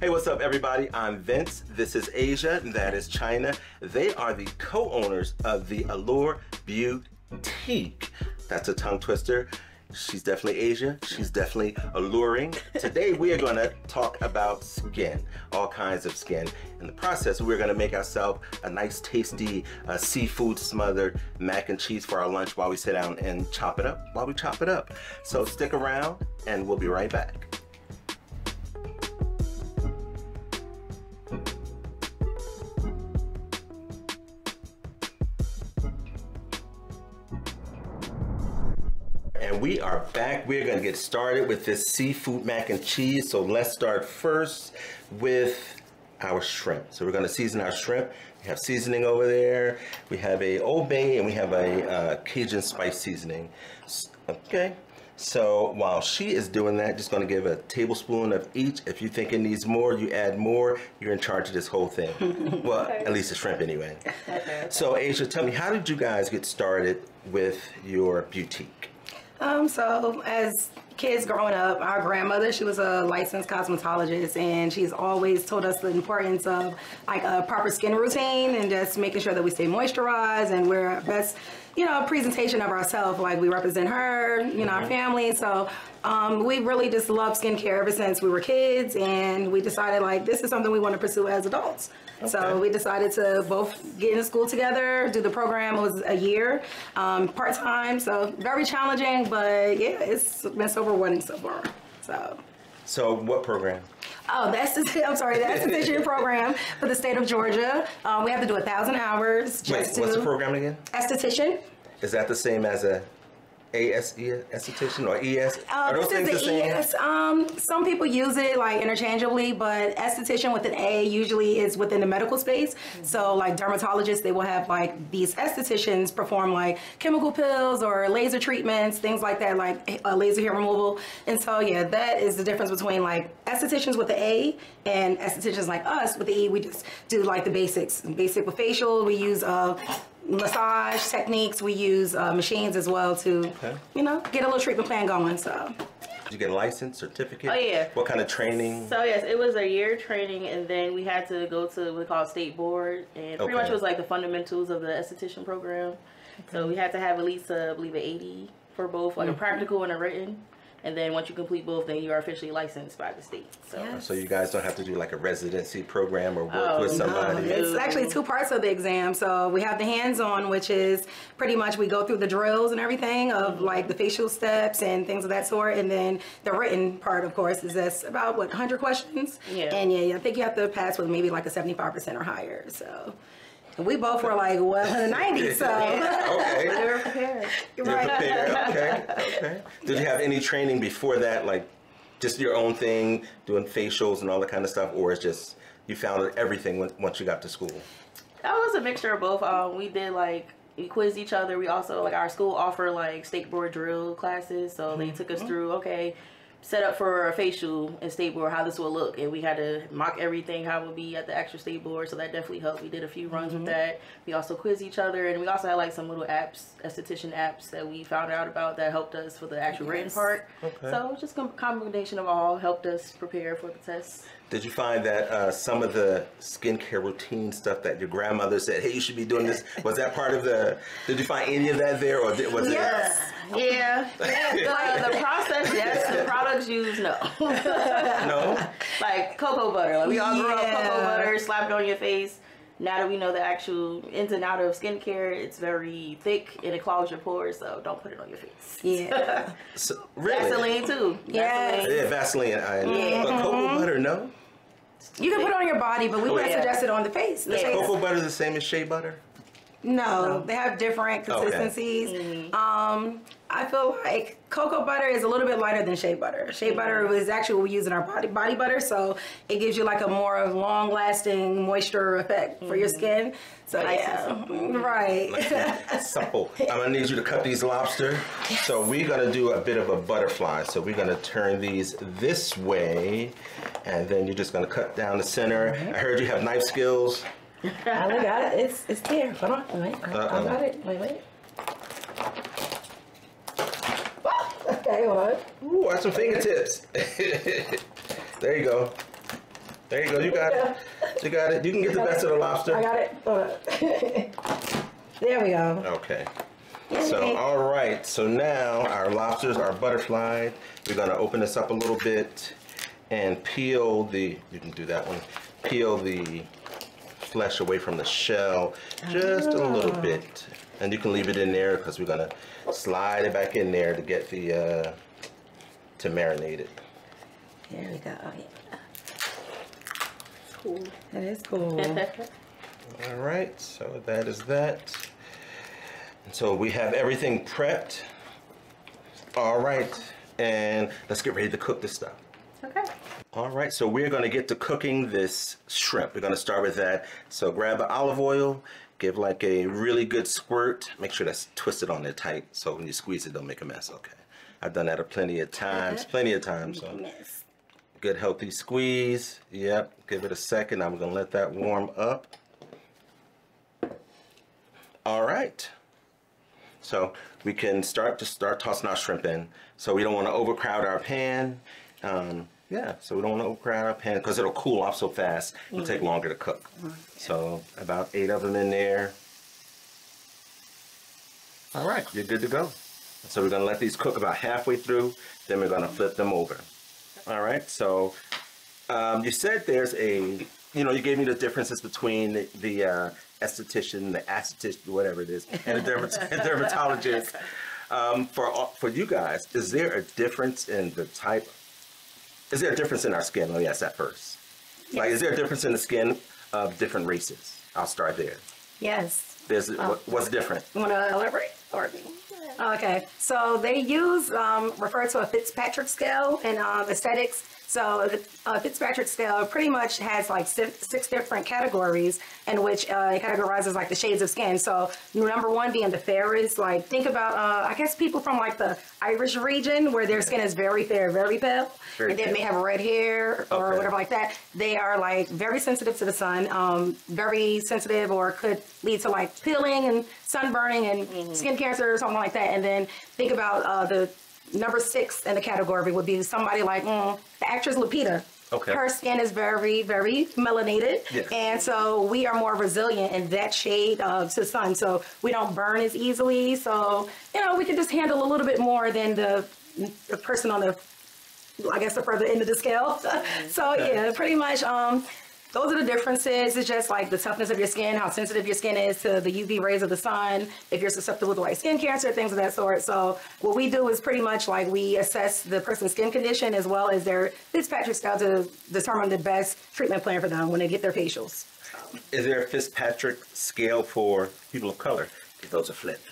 Hey, what's up everybody? I'm Vince, this is Asia, and that is China. They are the co-owners of the Allure Beautique. That's a tongue twister. She's definitely Asia, she's definitely alluring. Today we are gonna talk about skin, all kinds of skin. In the process, we're gonna make ourselves a nice tasty seafood smothered mac and cheese for our lunch while we sit down and chop it up, So stick around and we'll be right back. And we are back. We're gonna get started with this seafood mac and cheese. So let's start first with our shrimp. So we're gonna season our shrimp. We have seasoning over there. We have a Old Bay and we have a Cajun spice seasoning. Okay, so while she is doing that, just gonna give a tablespoon of each. If you think it needs more, you add more. You're in charge of this whole thing. Well, okay. At least the shrimp anyway. Okay. So Asia, tell me, how did you guys get started with your boutique? So as kids growing up, our grandmother, she was a licensed cosmetologist, and she's always told us the importance of like a proper skin routine and just making sure that we stay moisturized and we're our best, presentation of ourselves. Like we represent her, our family. So we really just love skincare ever since we were kids, and we decided like this is something we want to pursue as adults. Okay. So we decided to both get into school together, do the program. It was a year, part-time, so very challenging, but yeah, it's been so rewarding so far. So what program? Oh, that's the esthetician program for the state of Georgia. We have to do 1,000 hours. Wait, what's the program again? Esthetician. Is that the same as a ASE esthetician or ES? Are those things the same? ES. Some people use it like interchangeably, but esthetician with an A usually is within the medical space. So like dermatologists, they will have like these estheticians perform like chemical pills or laser treatments, things like that, like laser hair removal. And so yeah, that is the difference between like estheticians with the A and estheticians like us with the E. We just do like the basics. Basic with facial, we use massage techniques, we use machines as well to get a little treatment plan going. So did you get a license, certificate? Oh yeah. What kind of training? So yes, it was a year training, and then we had to go to what we call state board, and pretty much it was like the fundamentals of the esthetician program. Okay. So we had to have at least I believe an 80 for both, like a practical and a written. And then once you complete both, then you are officially licensed by the state. So, yes. So you guys don't have to do like a residency program or work with somebody? No. It's actually 2 parts of the exam. So we have the hands-on, which is pretty much we go through the drills and everything of like the facial steps and things of that sort. And then the written part, of course, is that's about, 100 questions? Yeah. And yeah, I think you have to pass with maybe like a 75% or higher. So we both were like 190, so okay. We were prepared. You're prepared. Okay. Did you have any training before that, like just your own thing, doing facials and all that kind of stuff, or it's just you found everything once you got to school? That was a mixture of both. We did we quizzed each other. We also our school offered like state board drill classes, so they took us through set up for a facial and state board how this will look, and we had to mock everything how it would be at the actual state board, so that definitely helped. We did a few runs with that. We also quizzed each other, and we also had like some little apps, esthetician apps that we found out about that helped us for the actual written part. Okay. So just a combination of all helped us prepare for the test. Did you find that some of the skincare routine stuff that your grandmother said, hey, you should be doing this, was that part of did you find any of that there, or was it? Yeah. The process, yes. The products used, no. No? Like cocoa butter. Like we all grew up cocoa butter, slapped on your face. Now that we know the actual ins and out of skincare, it's very thick and it clogs your pores, so don't put it on your face. Yeah. So, really? Vaseline too. Yeah. Yeah, Vaseline. But cocoa butter, no? You can put it on your body, but we wouldn't suggest it on the face. Is cocoa butter the same as shea butter? No, they have different consistencies. Okay. I feel like cocoa butter is a little bit lighter than shea butter. Shea butter is actually what we use in our body butter, so it gives you like a more long-lasting moisture effect for your skin. So yeah, right. Nice supple. I'm gonna need you to cut these lobster. Yes. So we're gonna do a bit of a butterfly. So we're gonna turn these this way, and then you're just gonna cut down the center. I heard you have knife skills. I got it. It's there. Hold on. Wait. I got it. Wait. Okay, hold on. Ooh, that's some fingertips. There you go. There you go. You got it. You got it. You can get the best of the lobster. I got it. Hold up. There we go. Okay. So, all right. So now our lobsters are butterflied. We're going to open this up a little bit and peel the, you can do that one, peel the flesh away from the shell just a little bit. And you can leave it in there because we're going to slide it back in there to get the, to marinate it. There we go. Oh, yeah. Cool. That is cool. All right, so that is that. And so we have everything prepped. All right, and let's get ready to cook this stuff. Okay. All right, so we're going to get to cooking this shrimp. We're going to start with that. So grab the olive oil, give like a really good squirt. Make sure that's twisted on there tight so when you squeeze it, don't make a mess. Okay. I've done that plenty of times, So good healthy squeeze. Yep, give it a second. I'm going to let that warm up. All right. So we can start tossing our shrimp in. So we don't want to overcrowd our pan. Yeah, so we don't want to overcrowd our pan because it'll cool off so fast. It'll take longer to cook. So about 8 of them in there. All right, you're good to go. So we're going to let these cook about halfway through. Then we're going to flip them over. All right, so you said there's a, you gave me the differences between the esthetician, the esthetician, whatever it is, and a dermatologist. For you guys, is there a difference in the type? Is there a difference in our skin? Let me ask that first. Yes. Like, is there a difference in the skin of different races? I'll start there. Yes. What's different? You want to elaborate? Or, okay, so they use, refer to a Fitzpatrick scale in aesthetics. So the Fitzpatrick scale pretty much has like 6 different categories in which it categorizes like the shades of skin. So number 1 being the fairest, like think about, I guess people from like the Irish region where their skin is very fair, very pale, and they may have red hair or whatever like that. They are like very sensitive to the sun, very sensitive or could lead to like peeling and sunburning and skin cancer or something like that. And then think about the number 6 in the category would be somebody like the actress Lupita. Okay. Her skin is very, very melanated. Yes. And so we are more resilient in that shade to the sun. So we don't burn as easily. So, we can just handle a little bit more than the person on the, I guess, the further end of the scale. So yeah, pretty much those are the differences. It's just like the toughness of your skin, how sensitive your skin is to the UV rays of the sun, if you're susceptible to like skin cancer, things of that sort. So what we do is pretty much like we assess the person's skin condition as well as their Fitzpatrick scale to determine the best treatment plan for them when they get their facials. Is there a Fitzpatrick scale for people of color? If those are flipped.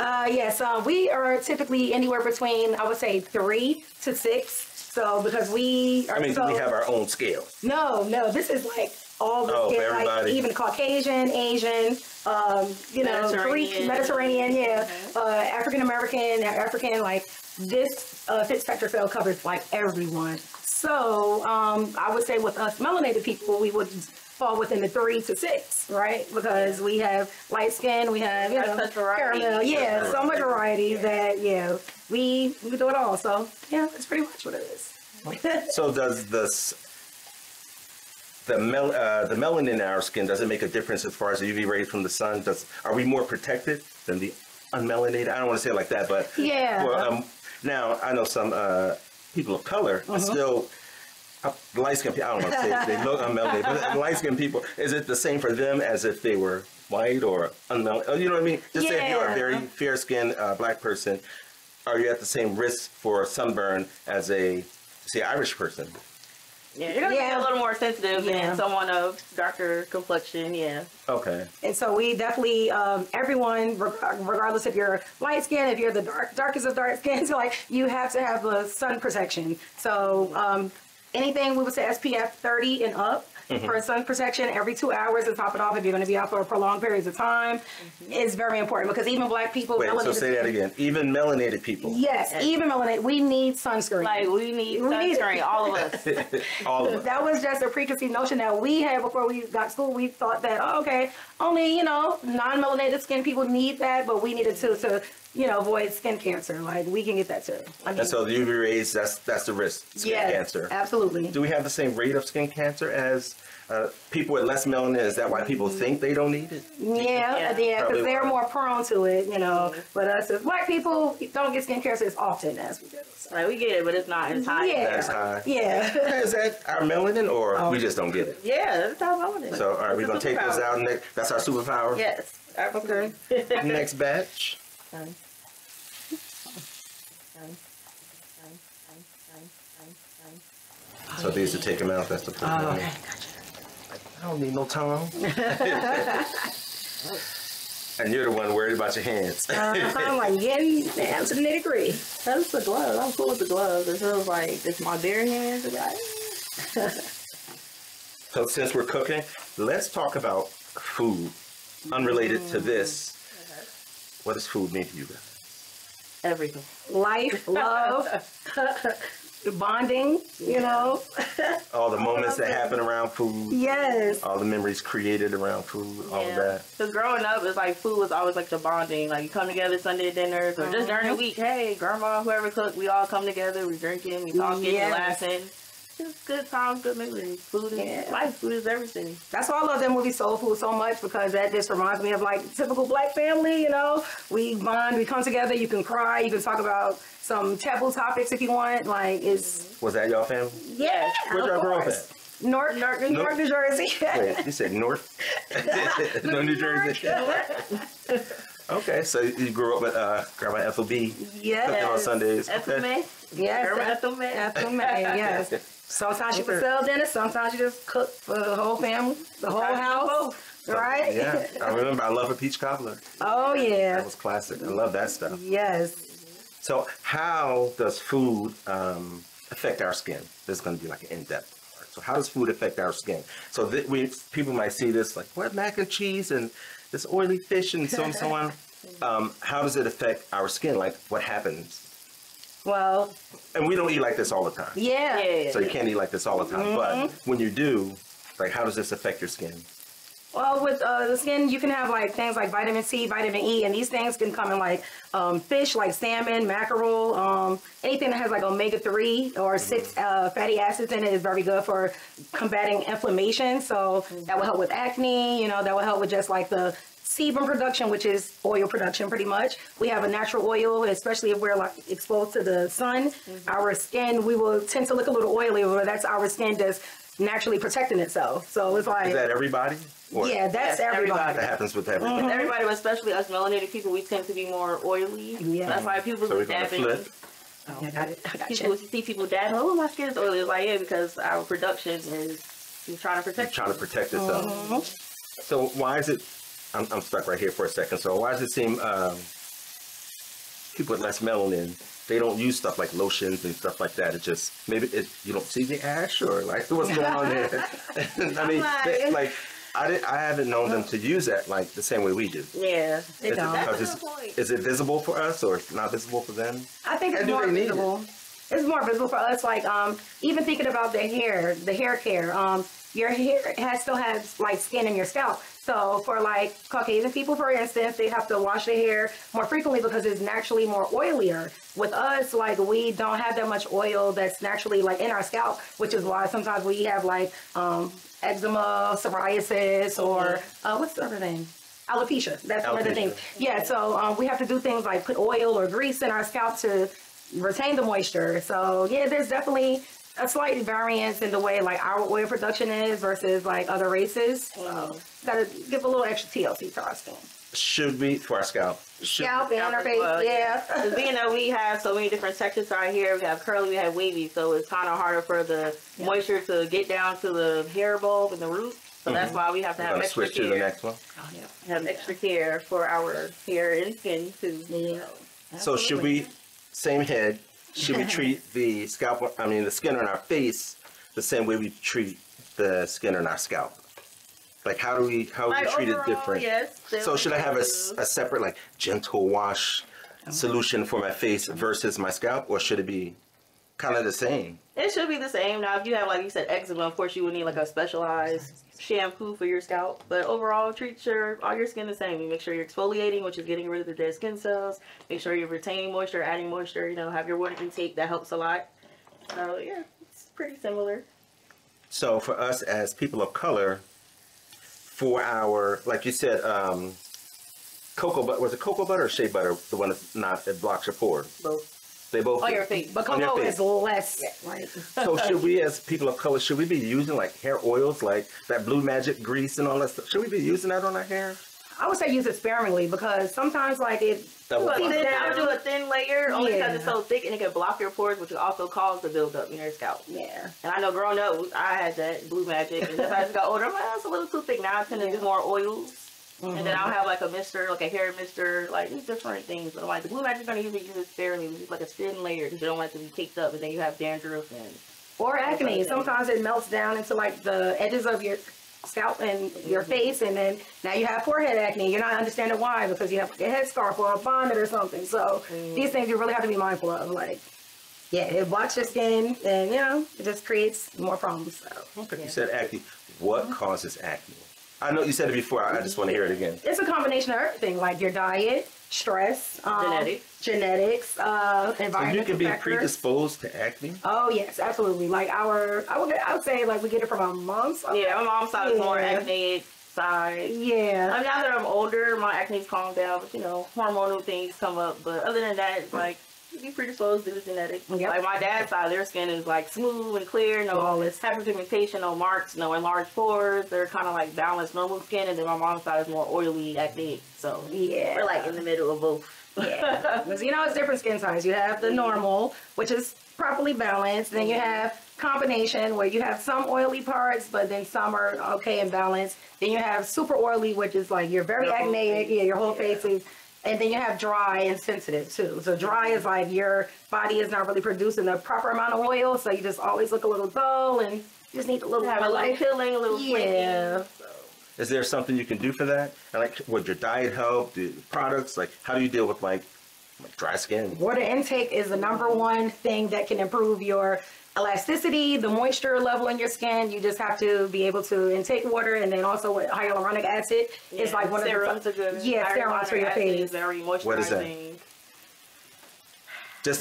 Yes, we are typically anywhere between, I would say, 3 to 6. So because we are, do we have our own scale? No, this is like all the scale, like even Caucasian, Asian, Greek, Mediterranean, African American, like this Fitzpatrick scale covers like everyone. So I would say with us melanated people, we would fall within the 3 to 6, right? Because we have light skin, we have caramel, so much variety that we do it all. So that's pretty much what it is. So does the melanin in our skin, does it make a difference as far as the UV rays from the sun? Are we more protected than the unmelanated? I don't want to say it like that, but well, now I know some people of color are still light-skinned people. I don't want to say they look unmelanated, but light-skinned people, is it the same for them as if they were white or unmelanated? You know what I mean? Just say if you're a very fair-skinned black person, are you at the same risk for sunburn as a, say, Irish person? Yeah, you're going to be a little more sensitive than someone of darker complexion, Okay. And so we definitely, everyone, regardless if you're light skin, if you're the darkest of dark skin, so like you have to have a sun protection. So anything we would say SPF 30 and up for sun protection every 2 hours to top it off if you're going to be out for prolonged periods of time is very important because even black people. Wait, so say that again. Even melanated people. Yes, even melanated. We need sunscreen. Like we need sunscreen, all of us. All of us. That was just a preconceived notion that we had before we got to school. We thought that, only, non-melanated skin people need that, but we needed to avoid skin cancer. Like we can get that too. And so the UV rays, that's the risk. Skin cancer. Absolutely. Absolutely. Do we have the same rate of skin cancer as people with less melanin? Is that why people think they don't need it? Yeah, because they're more prone to it, you know. But us as black people don't get skin cancer as often as we do. So. Like, we get it, but it's not as high. Yeah. That's high. Yeah. Is that our melanin, or we just don't get it? Yeah, that's how I want it. So, all right, we're going to take this out. That's our superpower? Yes. Okay. Next batch. So these to take them out, that's the problem. Oh, okay. I don't need no tongue. And you're the one worried about your hands. I'm like getting down to the nitty gritty. That's the gloves. I'm cool with the gloves. It feels like it's my bare hands. So since we're cooking, let's talk about food. Unrelated to this, what does food mean to you guys? Everything. Life, love, bonding, you know. All the moments that happen around food. Yes. All the memories created around food, all of that. Because growing up, it's like food was always like the bonding. Like, you come together Sunday dinners or just during the week. Hey, grandma, whoever cooked, we all come together. We drinking, we talking, we laughing. Just good times, good memories. Food is life. Food is everything. That's why I love that movie Soul Food so much, because that just reminds me of like typical black family, you know. We bond, we come together, you can cry, you can talk about some taboo topics if you want. Like, it's... Was that y'all family? Yeah. Where'd y'all grow up at? New York, New Jersey. Wait, you said North? No, New Jersey. Okay, so you grew up with Grandma Ethel B. Yes. Cooking on Sundays. Ethel May? Yes. Grandma Ethel May? Ethel May, yes. Sometimes you can sell dinner, sometimes you just cook for the whole family, the whole house. Right? Yeah, I remember. I love a peach cobbler. Oh, yeah. That was classic. I love that stuff. Yes. So how does food affect our skin? This is going to be like an in-depth part. So how does food affect our skin? So people might see this like, what, mac and cheese and this oily fish and so on. How does it affect our skin? Like, what happens? Well, and we don't eat like this all the time. Yeah. So you can't eat like this all the time. But when you do, like, how does this affect your skin? Well, with the skin, you can have like things like vitamin C, vitamin E, and these things can come in like fish, like salmon, mackerel, anything that has like omega-3 or 6 fatty acids in it is very good for combating inflammation. So that will help with acne, you know, that will help with just like the sebum production, which is oil production pretty much. We have a natural oil, especially if we're like exposed to the sun. Our skin, we will tend to look a little oily, but that's our skin just naturally protecting itself. So it's like... Is that everybody? Or yeah, that's everybody. That happens with everybody. Everybody, but especially us melanated people, we tend to be more oily. Yeah. That's why people So we're going to flip. Oh, I got it. I got People see people dabbing, oh, my skin is oily. It's like, yeah, because our production is trying to protect Trying to protect itself. So why is it... I'm stuck right here for a second. So why does it seem people with less melanin, they don't use stuff like lotions and stuff like that? It just, maybe you don't see the ash, or like what's going on there? I mean, I haven't known them to use that like the same way we do. Yeah, they don't. Is it visible for us or not visible for them? I think it's more visible. It's more visible for us. Like even thinking about the hair care. Your hair still has like skin in your scalp. So for like Caucasian people, for instance, they have to wash their hair more frequently because it's naturally more oilier. With us, like we don't have that much oil that's naturally like in our scalp, which is why sometimes we have like eczema, psoriasis, or what's the other thing? Alopecia. That's one of the things. Yeah, so we have to do things like put oil or grease in our scalp to retain the moisture. So yeah, there's definitely a slight variance in the way like our oil production is versus like other races. Gotta give a little extra TLC to our skin. Should we, for our scalp? Scalp and our face, yeah. Being that we have so many different textures right here, we have curly, we have wavy, so it's kind of harder for the moisture to get down to the hair bulb and the root. So that's why we have to have extra switch to the next one. Have extra care for our hair and skin too. Yeah. So should we, same head, should we treat the scalp, the skin on our face the same way we treat the skin on our scalp? Like how do we treat it different? Yes. So should I have a separate like gentle wash solution for my face versus my scalp, or should it be kind of the same? It should be the same. Now if you have, like you said, eczema, of course you would need like a specialized shampoo for your scalp. But overall, treat all your skin the same. You make sure you're exfoliating, which is getting rid of the dead skin cells. Make sure you're retaining moisture, adding moisture. You know, have your water intake. That helps a lot. So yeah, it's Pretty similar. So for us as people of color, for our, like you said, cocoa butter, was it cocoa butter or shea butter? The one that blocks your pores? Both. They both On do. your face. But On your cocoa face. is less. Like, So should we, as people of color, should we be using like hair oils, like that Blue Magic grease and all that stuff? Should we be using that on our hair? I would say use it sparingly because sometimes like it. That would- I would do a thin layer only because it's Yeah. so thick and it can block your pores, which will also cause the buildup in your scalp. Yeah. And I know growing up, I had that Blue Magic, and as I just got older, I'm like, it's a little too thick. Now I tend to do more oils. And then I'll have like a mister, like a hair mister, like these different things. But I'm like, the Blue Magic's gonna usually use it sparingly, just like a thin layer because you don't want it to be caked up, and then you have dandruff and. Or acne. Sometimes it melts down into like the edges of your scalp and your face, and then now you have forehead acne. You're not understanding why because you have like a headscarf or a bonnet or something. So these things you really have to be mindful of. Like, yeah, it blocks your skin, and it just creates more problems. So. Okay, you said acne. What causes acne? I know you said it before. I just want to hear it again. It's a combination of everything, like your diet, stress, genetics, environmental So you can be factors. predisposed to acne? Oh yes, absolutely. Like I would say like we get it from our moms. Yeah, my mom's side is more acne side. Yeah. I mean, now that I'm older, my acne's calmed down, but hormonal things come up. But other than that, it's like you be predisposed to the genetics. Yep. Like my dad's side, their skin is like smooth and clear, no hyperpigmentation, no marks, no enlarged pores. They're kind of like balanced, normal skin, and then my mom's side is more oily, acne. So Yeah. we're like in the middle of both. Yeah. Because it's different skin types. You have the normal, which is properly balanced. Then you have combination where you have some oily parts, but then some are okay and balanced. Then you have super oily, which is like you're very acneic. Yeah, your whole face is. And then you have dry and sensitive too. So dry is like your body is not really producing the proper amount of oil, so you just always look a little dull and you just need a little Have a little peeling, a little yeah. Is there something you can do for that? And like, would your diet help? Do products? Like, how do you deal with like dry skin? Water intake is the number one thing that can improve your elasticity, the moisture level in your skin. You just have to be able to intake water, and then also with hyaluronic acid is like one serums of the are good. yeah, serums for your face. Very moisturizing. What is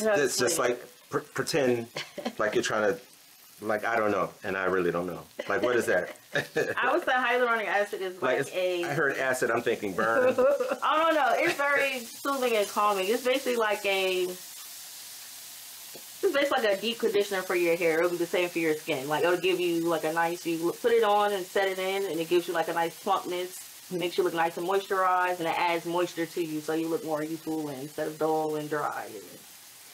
that? Just like pretend like you're trying to, like, I don't know, and I really don't know. Like, what is that? I would say hyaluronic acid is like I heard acid, I'm thinking burn. I don't know. It's very soothing and calming. It's basically like a deep conditioner for your hair. It'll be the same for your skin. Like, it'll give you like a nice, you put it on and set it in, and it gives you like a nice plumpness. Makes you look nice and moisturized, and it adds moisture to you, so you look more youthful instead of dull and dry.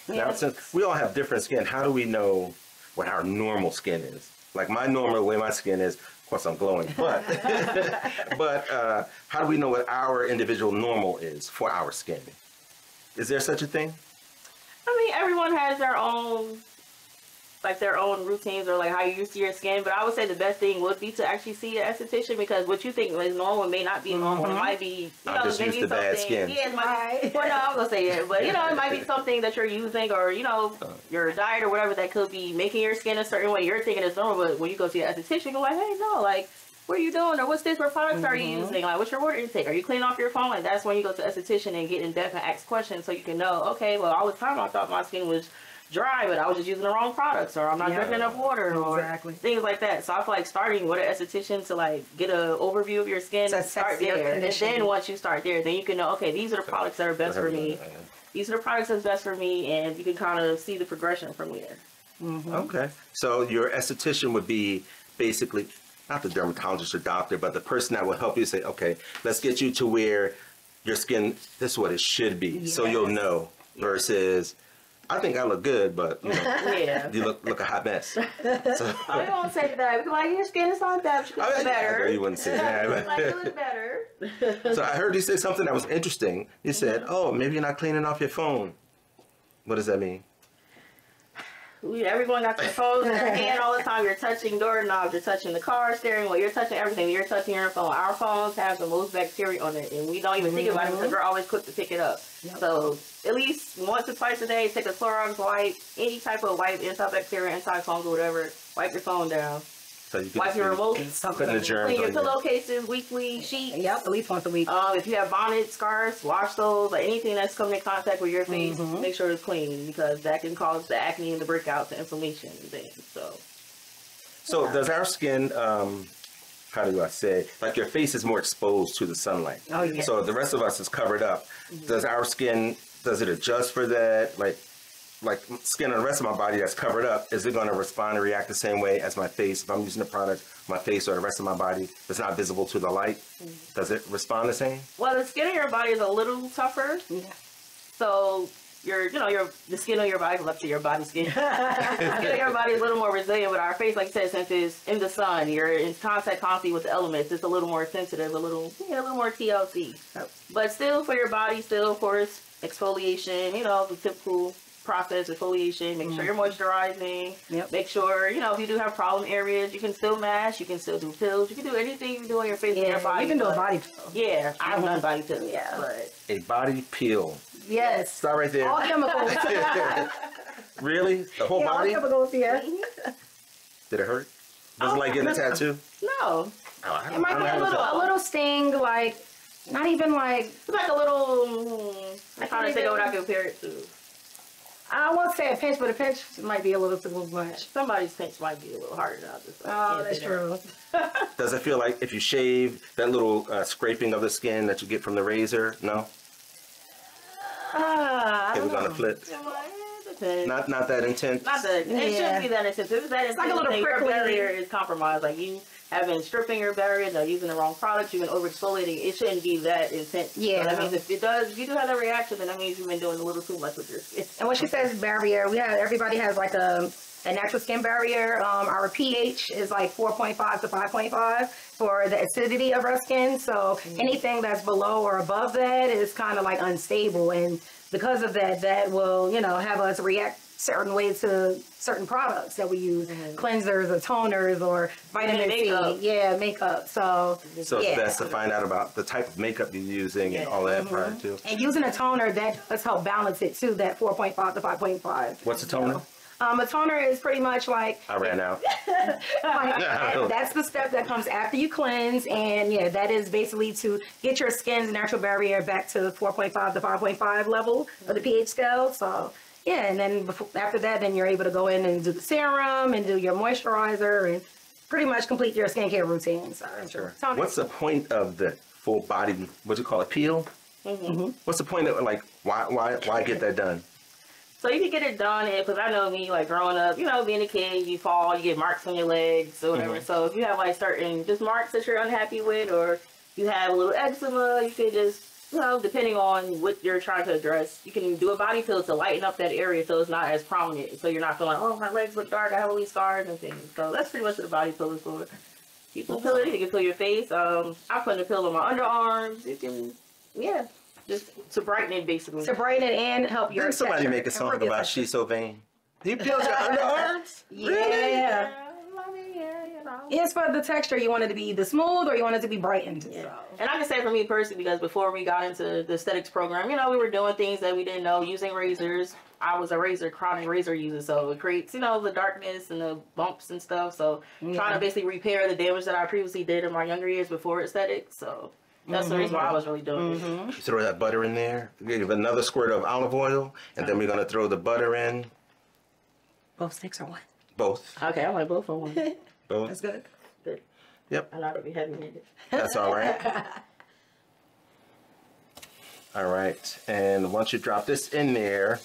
Now, since we all have different skin, how do we know what our normal skin is? Like my normal way my skin is, of course I'm glowing, but how do we know what our individual normal is for our skin? Is there such a thing? I mean, everyone has their own routines or like how you used to your skin, but I would say the best thing would be to actually see an esthetician, because what you think is normal may not be normal. It might be, I'm just used to bad skin. Yeah, it might be, well, no, I was gonna say it, but it might be something that you're using, or your diet or whatever that could be making your skin a certain way. You're thinking it's normal, but when you go see an esthetician, you're like, hey, no, like, what are you doing, or what's this, what products are you using, like, what's your water intake, are you cleaning off your phone? Like, that's when you go to an esthetician and get in depth and ask questions, so you can know, okay, well, all the time I thought my skin was dry, but I was just using the wrong products, or I'm not drinking enough water, or things like that. So I feel like starting with an esthetician to like get an overview of your skin, start there, and then once you start there, then you can know, okay, these are the products that are best for me. These are the products that's best for me, and you can kind of see the progression from there. Okay, so your esthetician would be basically not the dermatologist or doctor, but the person that will help you say, okay, let's get you to where your skin, this is what it should be, so you'll know, versus, I think I look good, but you look a hot mess. So, I don't say that. Because like, your skin is not that. You look better. You wouldn't say that. Like, you look better. So I heard you say something that was interesting. You said, "Oh, maybe you're not cleaning off your phone." What does that mean? Everyone got their phones in their hand all the time. You're touching doorknobs, you're touching the car steering wheel, you're touching everything. You're touching your phone. Our phones have the most bacteria on it, and we don't even think about it because we're always quick to pick it up. So at least once or twice a day, take a Clorox wipe, any type of wipe, antibacterial, anti-fungal, whatever. Wipe your phone down. So you can wipe your remote. Putting the germs Clean your on pillowcases weekly, sheets. Yep, at least once a week. If you have bonnets, scarves, wash those. Like anything that's coming in contact with your face, make sure it's clean, because that can cause the acne and the breakouts, the inflammation and things. So So does our skin, how do I say, like your face is more exposed to the sunlight. Oh, yeah. So the rest of us is covered up. Does our skin, does it adjust for that? Like skin on the rest of my body that's covered up, is it going to respond and react the same way as my face? If I'm using the product, my face or the rest of my body that's not visible to the light, does it respond the same? Well, the skin of your body is a little tougher. Yeah. So the skin of your body, let's say your body skin. The skin of your body is a little more resilient. With our face, like I said, since it's in the sun, you're in contact constantly with the elements. It's a little more sensitive, a little more TLC. Yep. But still, for your body, still, of course, exfoliation. The typical process, exfoliation. Make sure you're moisturizing. Yep. Make sure if you do have problem areas, you can still mask. You can still do pills. You can do anything you do on your face and your body. You can do a body pill. Yeah, I've done body pills. Yeah. But A body peel. Yes. Stop right there. All chemicals. Really? The whole All body? chemicals, yeah. Did it hurt? Was it like getting a tattoo? no. Oh, I It might be a little sting, like, not even like, It's like a little. I kind of think of what I compare it to. I won't say a pinch, but a pinch might be a little too much. Somebody's pinch might be a little harder than others. So I Oh, can't that's say that. true. Does it feel like if you shave that little scraping of the skin that you get from the razor? No? I Okay, don't we're gonna know. flip. Yeah, well, it depends. Not that intense? Not that. It Yeah. shouldn't be that intense. If it's that intense, like a little then your prickly. barrier is compromised. Like you have been stripping your barrier, or using the wrong products, you've been overexfoliating. It shouldn't be that intense. Yeah. So that means if you do have that reaction, then that means you've been doing a little too much with your skin. And when she says barrier, everybody has like a natural skin barrier. Our pH is like 4.5 to 5.5 for the acidity of our skin. So anything that's below or above that is kind of like unstable. And because of that, that will, have us react certain ways to certain products that we use, cleansers or toners or vitamin makeup. C. Yeah, makeup. So It's yeah. best to find out about the type of makeup you're using and all that prior to. And using a toner, that does help balance it too, that 4.5 to 5.5. What's a toner? A toner is pretty much like, I ran out. that's the step that comes after you cleanse, and yeah, that is basically to get your skin's natural barrier back to 4.5 to 5.5 level of the pH scale. So yeah, and then after that, then you're able to go in and do the serum and do your moisturizer and pretty much complete your skincare routine. So Sure. toner. What's the point of the full body, what do you call it, peel? What's the point of, like, why get that done? So you can get it done, because I know me, like growing up, being a kid, you fall, you get marks on your legs or whatever. So if you have like certain just marks that you're unhappy with, or you have a little eczema, you can just, depending on what you're trying to address, you can do a body peel to lighten up that area so it's not as prominent. So you're not feeling like, oh, my legs look dark, I have all these scars and things. So that's pretty much what the body peel is for. You can peel it, you can peel your face. I put a peel on my underarms. You can, just to brighten it, basically. to brighten it and help your Didn't somebody texture. make a song Improve your about texture. She's So Vain? He peels your underarms? Yeah. It's for the texture. You want it to be either smooth or you want it to be brightened. Yeah. So. And I can say for me personally, because before we got into the aesthetics program, we were doing things that we didn't know, using razors. I was a chronic razor user, so it creates, the darkness and the bumps and stuff. So trying to basically repair the damage that I previously did in my younger years before aesthetics. So that's the reason why I was really doing it. You throw that butter in there, give another squirt of olive oil, and then we're going to throw the butter in. Both sticks or what? Both. Okay, I like both of them. Both. That's good. Good. Yep. I'm not going to be heavy-handed. That's all right. All right. And once you drop this in there,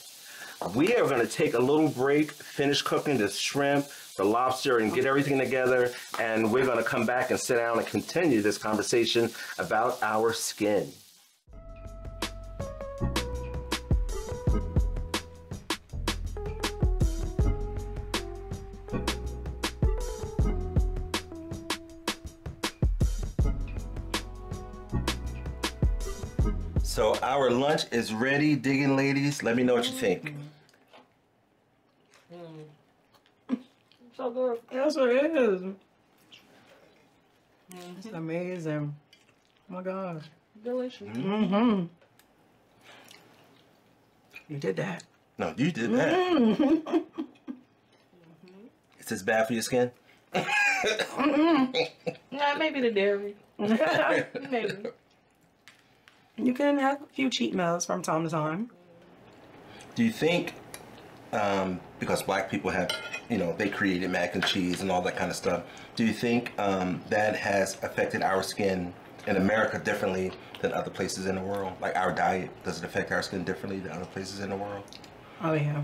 we are going to take a little break, finish cooking the shrimp, the lobster, and get everything together. And we're going to come back and sit down and continue this conversation about our skin. So our lunch is ready, digging ladies. Let me know what you think. So good. Yes, it is. It's amazing. Oh my gosh. Delicious. You did that. No, you did that. Is this bad for your skin? Yeah, maybe the dairy. Maybe. You can have a few cheat meals from time to time. Do you think because black people have, they created mac and cheese and all that kind of stuff. Do you think that has affected our skin in America differently than other places in the world? Like our diet, does it affect our skin differently than other places in the world? Oh yeah.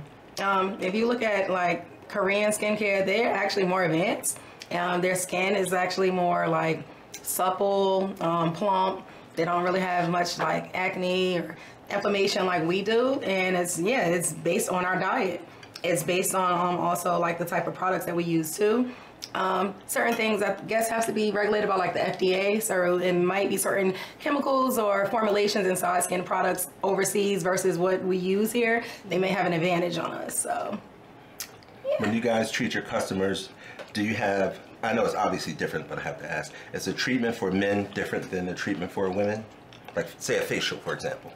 If you look at like Korean skincare, they're actually more advanced. Their skin is actually more like supple, plump. They don't really have much like acne or inflammation like we do, and it's based on our diet. It's based on also like the type of products that we use too. Certain things I guess have to be regulated by like the FDA, so it might be certain chemicals or formulations inside skin products overseas versus what we use here. They may have an advantage on us. So when you guys treat your customers, do you have, I know it's obviously different, but I have to ask, is the treatment for men different than the treatment for women? Like say a facial, for example.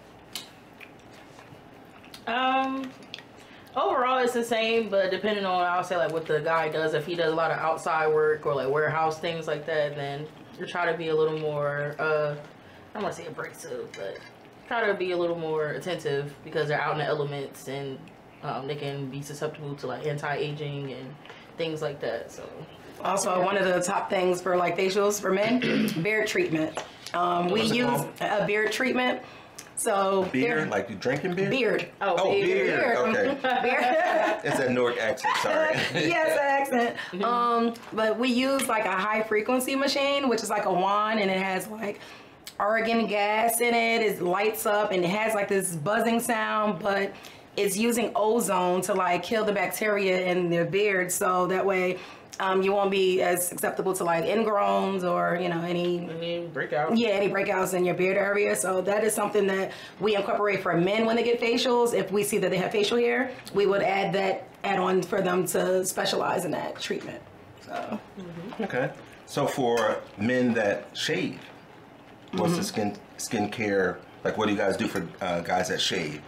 Overall, it's the same, but depending on, I'll say, like, what the guy does, if he does a lot of outside work or, like, warehouse things like that, then you try to be a little more, I don't want to say abrasive, but try to be a little more attentive because they're out in the elements and they can be susceptible to, like, anti-aging and things like that, so. also one of the top things for like facials for men, beard treatment. We use a beard treatment. So beard, like you drinking beer? Beard. Oh, beard. Okay. Beard. It's a Newark accent. Sorry. Yes, accent. But we use like a high frequency machine, which is like a wand, and it has like argon gas in it. It lights up and it has like this buzzing sound, but it's using ozone to like kill the bacteria in their beard, so that way you won't be as susceptible to like ingrowns or any breakouts. Yeah, any breakouts in your beard area. So that is something that we incorporate for men when they get facials. If we see that they have facial hair, we would add on for them to specialize in that treatment. So Okay. So for men that shave, what's the skincare like? What do you guys do for guys that shave?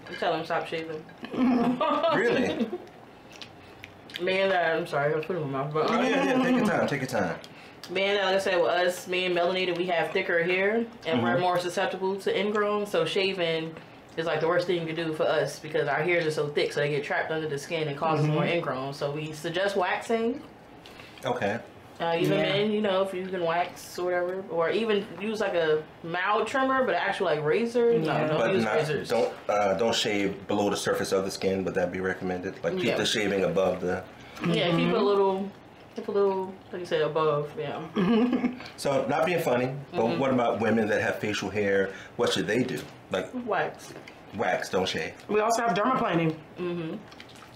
You tell them stop shaving. Really? Man, I'm sorry, I put it in my mouth. But, Oh yeah. Take your time. Man, like I said, with us, me and melanated, we have thicker hair, and we're more susceptible to ingrown. So shaving is like the worst thing you can do for us because our hairs are so thick, so they get trapped under the skin and causes more ingrown. So we suggest waxing. Okay. Even men, if you can wax or whatever, or even use like a mild trimmer, but actual like razor. No, don't use razors. Don't shave below the surface of the skin. Would that be recommended? Like keep the shaving above the. Yeah, keep a little, like you said, above. Yeah. So not being funny, but what about women that have facial hair? What should they do? Like Wax. wax, don't shave. we also have dermaplaning.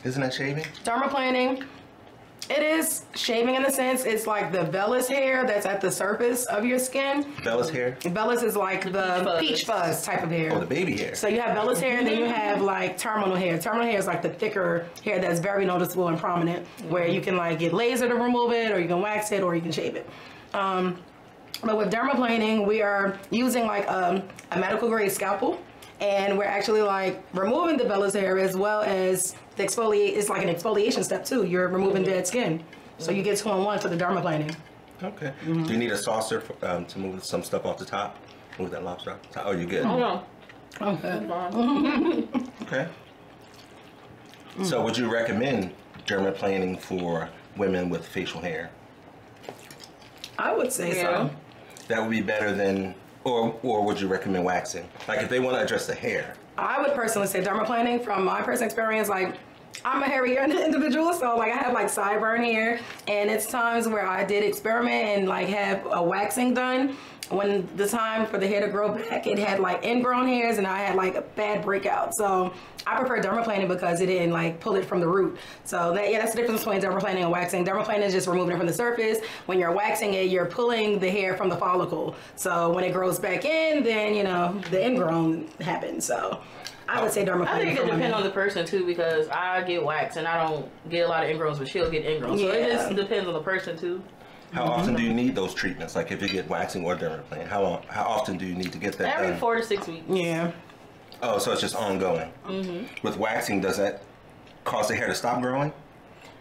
Isn't that shaving? Dermaplaning. It is shaving in a sense. It's like the vellus hair that's at the surface of your skin. Vellus hair? Vellus is like the peach fuzz type of hair. Oh, the baby hair. So you have vellus hair, and then you have like terminal hair. Terminal hair is like the thicker hair that's very noticeable and prominent, where you can like get laser to remove it, or you can wax it, or you can shave it. But with dermaplaning, we are using like a medical grade scalpel, and we're actually like removing the vellus hair as well as the exfoliate. It's like an exfoliation step too. You're removing dead skin, so you get 2-in-1 for the dermaplaning. Okay. Do you need a saucer to move some stuff off the top? Move that lobster off the top? Oh, you're good. Oh no. Okay. Okay. So would you recommend dermaplaning for women with facial hair? I would say so. That would be better than, or would you recommend waxing? Like if they want to address the hair. I would personally say dermaplaning. From my personal experience, like I'm a hairier individual, so like I have like sideburn hair, and it's times where I did experiment and like have a waxing done. When the time for the hair to grow back, it had like ingrown hairs, and I had like a bad breakout. So I prefer dermaplaning because it didn't like pull it from the root. So that's the difference between dermaplaning and waxing. Dermaplaning is just removing it from the surface. When you're waxing it, you're pulling the hair from the follicle. So when it grows back in, then the ingrown happens. So I would say dermaplaning. I think it depends on the person too, because I get waxed and I don't get a lot of ingrowns, but she'll get ingrowns. So it just depends on the person too. How often do you need those treatments? Like if you get waxing or dermaplaning, how often do you need to get that Every done? 4 to 6 weeks. Yeah. Oh, so it's just ongoing. With waxing, does that cause the hair to stop growing?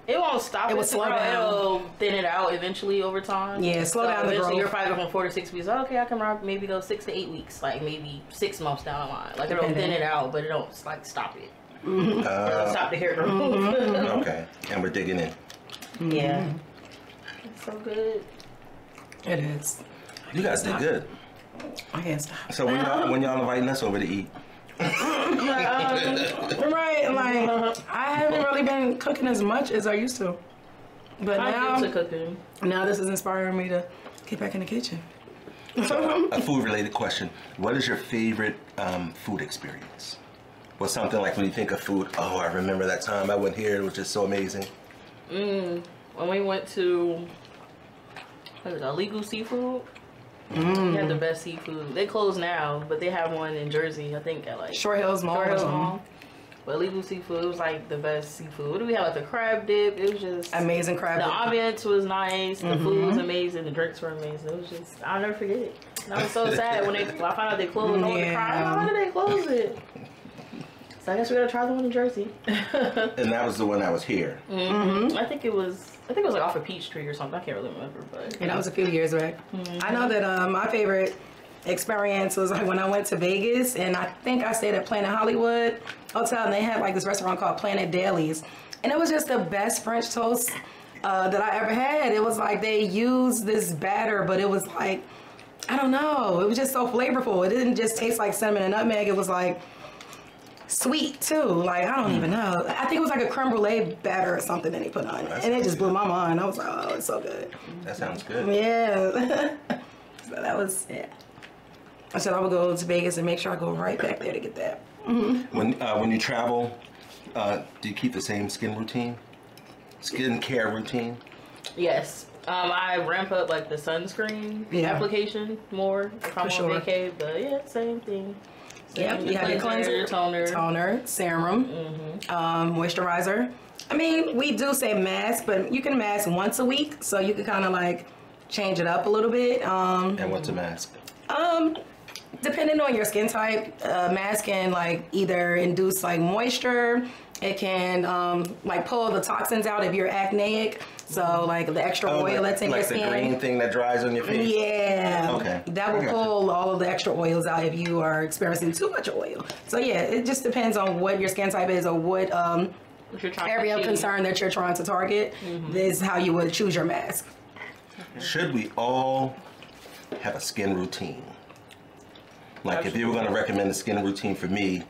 It won't stop. It will slow down. It'll thin it out eventually over time. Yeah, slow down the eventually growth. You're probably going from 4 to 6 weeks. Okay, I can maybe go 6 to 8 weeks, like maybe 6 months down the line. Like it'll thin it out, but it don't like stop it. Stop the hair growth. Okay, and we're digging in. Yeah. It's so good. It is. You guys did good. I can't stop. So when y'all inviting us over to eat? Right, like I haven't really been cooking as much as I used to, but I'm used to cooking. now this is inspiring me to get back in the kitchen. A food-related question. What is your favorite food experience? What's something like when you think of food, oh, I remember that time I went here, it was just so amazing. When we went to Illegal Seafood, they had the best seafood. They closed now, but they have one in Jersey, I think at like Short Hills Mall. Short Hills Mall. But Illegal Seafood, it was like the best seafood. What do we have? Like the crab dip. It was just Amazing crab the dip. ambience was nice. The food was amazing. The drinks were amazing. It was just, I'll never forget it. And I was so sad when I found out they closed. I wanted to cry. Why did they close it? So I guess we gotta try the one in Jersey. And that was the one that was here. I think it was like off of Peachtree or something. I can't really remember, but And that was a few years back. I know that my favorite experience was like when I went to Vegas, and I think I stayed at Planet Hollywood Hotel, and they had like this restaurant called Planet Dailies, and it was just the best French toast that I ever had. It was like they used this batter, but it was like, I don't know, it was just so flavorful. It didn't just taste like cinnamon and nutmeg. It was like sweet too. Like, I don't even know. I think it was like a creme brulee batter or something that they put on it, and it just blew my mind. I was like, oh, it's so good. That sounds good. Yeah. So that was, yeah. I said I would go to Vegas and make sure I go right back there to get that. When you travel, do you keep the same skin care routine? yes. I ramp up like the sunscreen application more if I'm on vacay, but yeah, same thing. Yep, you have your cleanser, toner, serum, moisturizer. I mean, we do say mask, but you can mask once a week, so you can kind of like change it up a little bit. And what's a mask? Depending on your skin type, mask can like either induce like moisture. It can like pull the toxins out if you're acneic. So like the extra oil that's in your skin. Like the green thing that dries on your face? Yeah. Okay. That will pull all of the extra oils out if you are experiencing too much oil. So yeah, it just depends on what your skin type is or what area of concern that you're trying to target. This is how you would choose your mask. Should we all have a skin routine? Like if you were going to recommend a skin routine for me,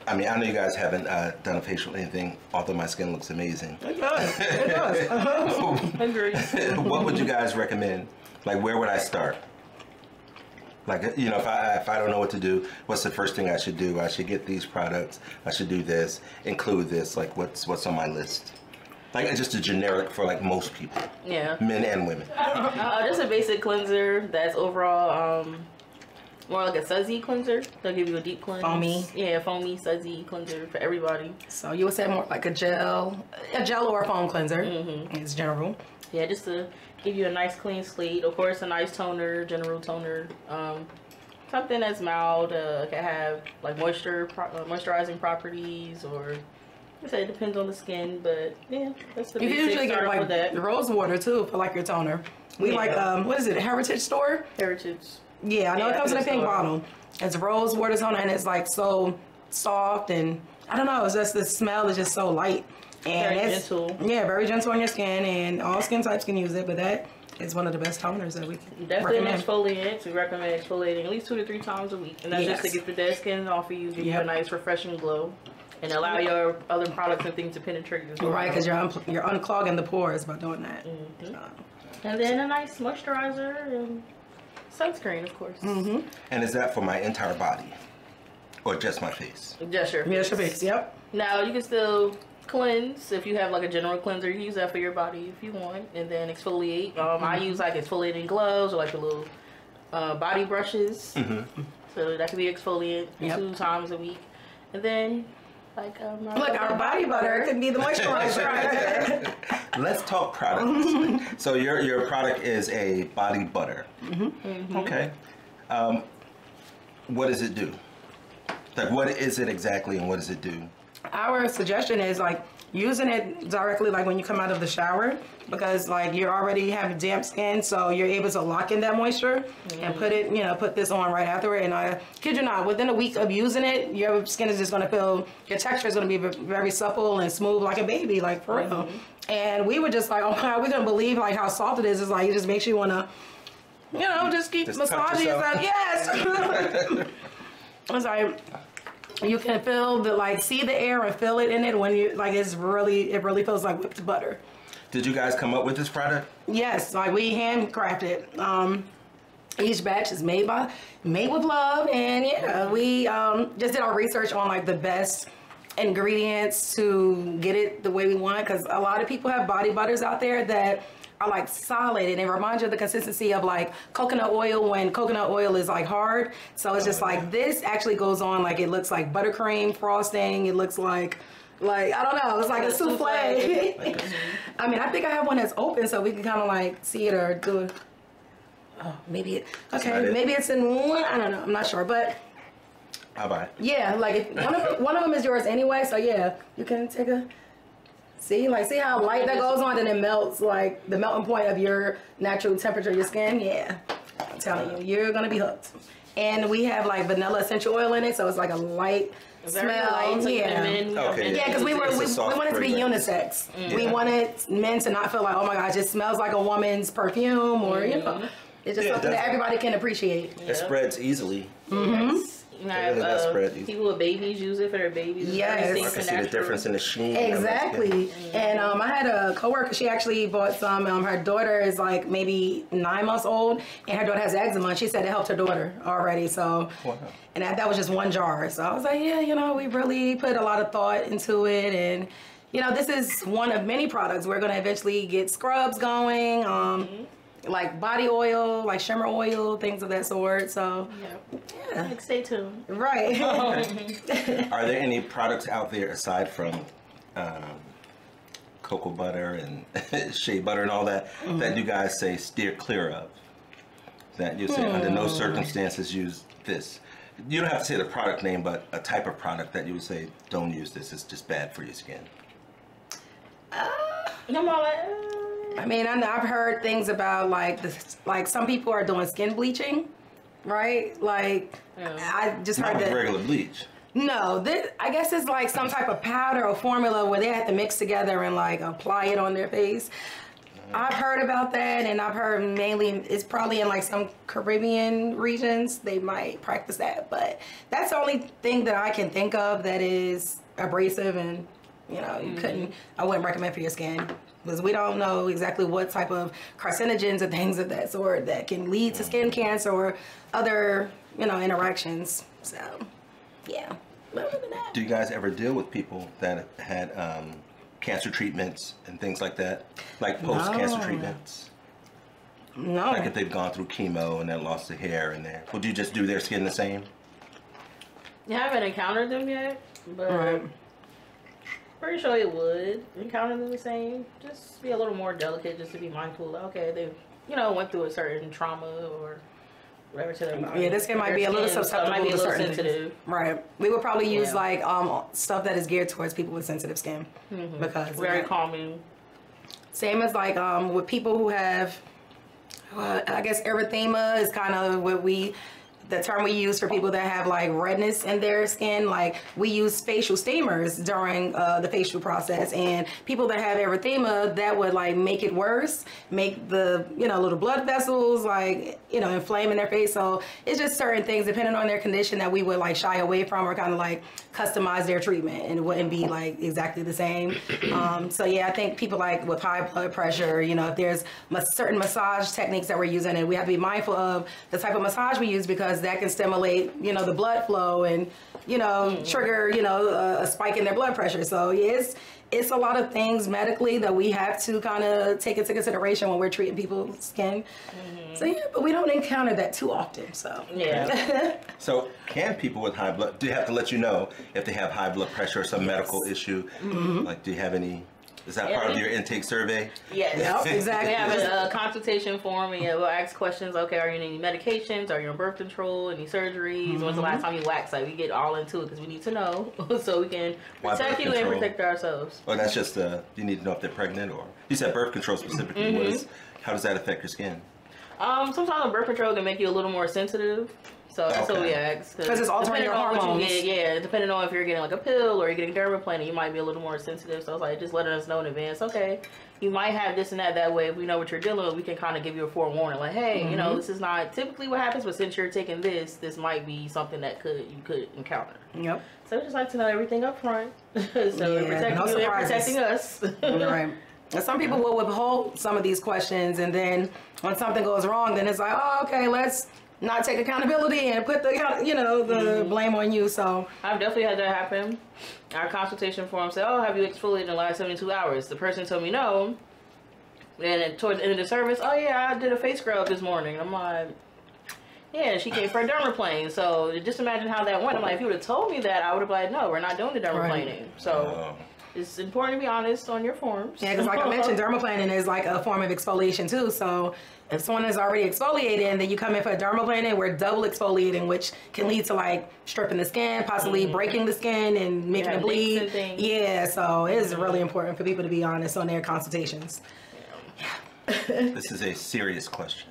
I mean, I know you guys haven't done a facial or anything, although my skin looks amazing. It does. It does. Agree. What would you guys recommend? Like, where would I start? Like, you know, if I don't know what to do, what's the first thing I should do? I should get these products. I should do this. Include this. Like, what's on my list? Like, just a generic for like most people. Yeah. Men and women. Just a basic cleanser that's overall more like a sudsy cleanser. They'll give you a deep cleanse. Foamy. Yeah, foamy, sudsy cleanser for everybody. So you would say more like a gel or a foam cleanser. It's general. Yeah, just to give you a nice clean slate. Of course, a nice toner, general toner. Something that's mild, can have like moisturizing properties, or I say it depends on the skin, but yeah, that's the You basic. can usually get with that. like rose water too for like your toner. We like what is it? Heritage Store. Heritage. Yeah, I know it comes in a pink bottle. It's rose water toner, and it's like so soft, and I don't know. It's just the smell is just so light and Very it's gentle. Yeah, very gentle on your skin, and all skin types can use it. But that is one of the best toners that we can Definitely recommend. an exfoliant. We recommend exfoliating at least 2 to 3 times a week, and that's just to get the dead skin off of you, give you a nice refreshing glow, and allow your other products and things to penetrate as well. Right, because you're unclogging the pores by doing that. And then a nice moisturizer and sunscreen, of course. And is that for my entire body? Or just my face? Just your face. Yes, your face. Yep. Now, you can still cleanse if you have like a general cleanser. You can use that for your body if you want. And then exfoliate. I use like exfoliating gloves or like the little body brushes. So that could be exfoliant 2 times a week. And then like look, our body butter can be the moisturizer. Let's talk products. So your product is a body butter. Okay. What does it do? Like, what is it exactly, and what does it do? Our suggestion is like using it directly like when you come out of the shower, because like you already have damp skin, so you're able to lock in that moisture and put it, put this on right afterward. And I kid you not, within a week of using it, your skin is just gonna feel, your texture is gonna be very supple and smooth like a baby, like for real. And we were just like, oh my God, we couldn't believe like how soft it is. It's like, it just makes you wanna, just keep massaging yourself. Yes. It's like, you can feel see the air and feel it in it when you, like, it really feels like whipped butter. Did you guys come up with this product? Yes, like we handcrafted. Each batch is made with love, and yeah, we just did our research on like the best ingredients to get it the way we want, because a lot of people have body butters out there that are like solid, and it reminds you of the consistency of like coconut oil when coconut oil is like hard. So it's just like, this actually goes on like, it looks like buttercream frosting. It looks like I don't know, it's like a souffle. I mean, I think I have one that's open so we can kind of like see it or do it. Oh, maybe maybe it's in one. I don't know. I'm not sure, but I'll buy it. Yeah, like if one of them is yours anyway. So yeah, you can take a. See how light that goes on, and it melts, like the melting point of your natural temperature of your skin. Yeah, I'm telling you, you're gonna be hooked. And we have like vanilla essential oil in it, so it's like a light smell. Yeah, because we wanted it to be unisex. We wanted men to not feel like, oh my gosh, it smells like a woman's perfume, or it's just something that everybody can appreciate. It spreads easily. You have people with babies use it for their babies. Yes. I can see the difference in the sheen. Exactly. And I had a coworker, she actually bought some. Her daughter is like maybe 9 months old, and her daughter has eczema, and she said it helped her daughter already. So, and that was just one jar. So I was like, yeah, we really put a lot of thought into it. And, this is one of many products. We're going to eventually get scrubs going. Like body oil, like shimmer oil, things of that sort. So, yeah. Stay tuned. Right. Are there any products out there aside from cocoa butter and shea butter and all that that you guys say steer clear of? That you say under no circumstances use this? You don't have to say the product name, but a type of product that you would say don't use this. It's just bad for your skin. I mean, I've heard things about like some people are doing skin bleaching, right? Like I just heard that regular bleach. No, I guess it's like some type of powder or formula where they have to mix together and like apply it on their face. I've heard about that, and I've heard mainly it's probably in like some Caribbean regions they might practice that, but that's the only thing that I can think of that is abrasive, and I wouldn't recommend for your skin. Because we don't know exactly what type of carcinogens and things of that sort that can lead to skin cancer or other, interactions. So, yeah. Do you guys ever deal with people that had cancer treatments and things like that? Like post-cancer treatments? No. Like if they've gone through chemo and they lost the hair and would you just do their skin the same? I haven't encountered them yet, but... Pretty sure it would encounter them the same. Just be a little more delicate, just to be mindful. Okay, they, went through a certain trauma or whatever to their body. Yeah, this skin might be a little susceptible. Might be a little sensitive. Right. We would probably use like stuff that is geared towards people with sensitive skin because very calming. Same as like with people who have, I guess erythema is kind of what the term we use for people that have like redness in their skin. Like we use facial steamers during the facial process, and people that have erythema, that would like make it worse, make the little blood vessels like inflame in their face. So it's just certain things depending on their condition that we would like shy away from, or kind of like customize their treatment, and it wouldn't be like exactly the same. So yeah, I think people like with high blood pressure, if there's certain massage techniques that we're using, and we have to be mindful of the type of massage we use, because that can stimulate the blood flow and trigger a spike in their blood pressure. So yes, it's a lot of things medically that we have to kind of take into consideration when we're treating people's skin. So yeah, but we don't encounter that too often. So yeah. So can people with high blood, do you have to let you know if they have high blood pressure or some medical issue? Like, do you have any Is that part of your intake survey? Yes. Yep, exactly. We have a consultation form, and we'll ask questions. Okay, are you on any medications? Are you on birth control? Any surgeries? When's the last time you waxed? Like, we get all into it because we need to know so we can protect you and protect ourselves. Oh, that's just you need to know if they're pregnant, or you said birth control specifically. How does that affect your skin? Sometimes birth control can make you a little more sensitive. So that's what we ask. Because it's altering your hormones. Depending on if you're getting like a pill or you're getting dermaplaning, you might be a little more sensitive. So it's like just letting us know in advance. Okay, you might have this and that. That way, if we know what you're dealing with, we can kind of give you a forewarning. Like, hey, you know, this is not typically what happens, but since you're taking this might be something that you could encounter. Yep. So we just like to know everything up front. So we're protecting you and protecting us. Right. And some people will withhold some of these questions, and then when something goes wrong, then it's like, oh, okay, let's not take accountability and put the blame on you. So I've definitely had that happen. Our consultation form said, oh, have you exfoliated in the last 72 hours? The person told me no. And towards the end of the service, oh yeah, I did a face scrub this morning. I'm like, yeah, she came for a dermaplane. So just imagine how that went. I'm like, if you would have told me that, I would have been like, no, we're not doing the dermaplaning. Right. So it's important to be honest on your forms. Yeah, because like I mentioned, dermaplaning is like a form of exfoliation too. So if someone is already exfoliating and then you come in for a dermaplaning, we're double exfoliating, which can lead to like stripping the skin, possibly breaking the skin and making it bleed. Yeah, so it's really important for people to be honest on their consultations. Yeah. This is a serious question.